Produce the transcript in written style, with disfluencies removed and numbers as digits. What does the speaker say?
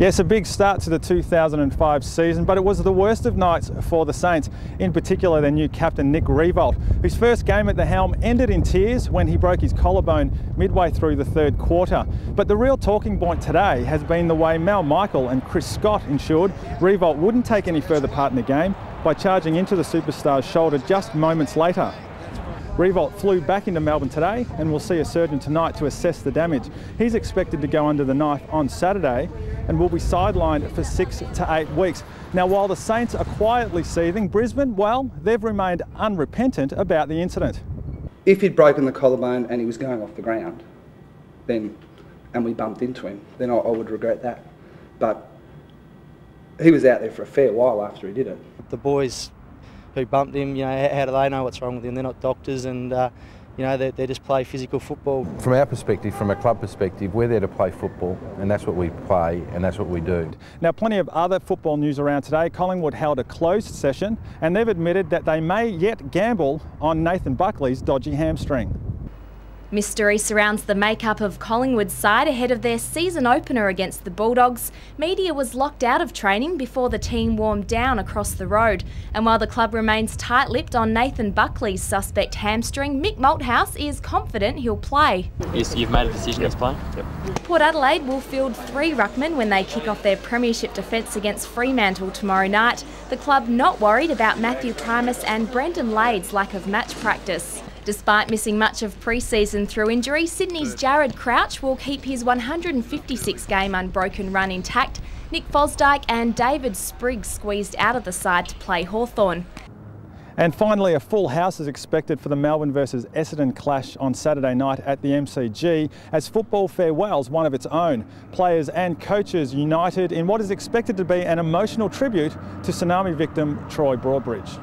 Yes, a big start to the 2005 season, but it was the worst of nights for the Saints, in particular their new captain Nick Riewoldt, whose first game at the helm ended in tears when he broke his collarbone midway through the third quarter. But the real talking point today has been the way Mal Michael and Chris Scott ensured Riewoldt wouldn't take any further part in the game by charging into the superstar's shoulder just moments later. Riewoldt flew back into Melbourne today and will see a surgeon tonight to assess the damage. He's expected to go under the knife on Saturday and will be sidelined for 6 to 8 weeks. Now, while the Saints are quietly seething, Brisbane, well, they've remained unrepentant about the incident. If he'd broken the collarbone and he was going off the ground, and we bumped into him, then I would regret that. But he was out there for a fair while after he did it. The boys who bumped him, you know, how do they know what's wrong with him? They're not doctors, and you know, they just play physical football. From our perspective, from a club perspective, we're there to play football, and that's what we play and that's what we do. Now, plenty of other football news around today. Collingwood held a closed session and they've admitted that they may yet gamble on Nathan Buckley's dodgy hamstring. Mystery surrounds the makeup of Collingwood's side ahead of their season opener against the Bulldogs. Media was locked out of training before the team warmed down across the road. And while the club remains tight-lipped on Nathan Buckley's suspect hamstring, Mick Malthouse is confident he'll play. You've made a decision he's playing? Yep. Port Adelaide will field 3 ruckmen when they kick off their premiership defence against Fremantle tomorrow night. The club not worried about Matthew Primus and Brendan Lade's lack of match practice. Despite missing much of pre-season through injury, Sydney's Jared Crouch will keep his 156-game unbroken run intact. Nick Fosdyke and David Spriggs squeezed out of the side to play Hawthorn. And finally, a full house is expected for the Melbourne versus Essendon clash on Saturday night at the MCG as football farewells one of its own. Players and coaches united in what is expected to be an emotional tribute to tsunami victim Troy Broadbridge.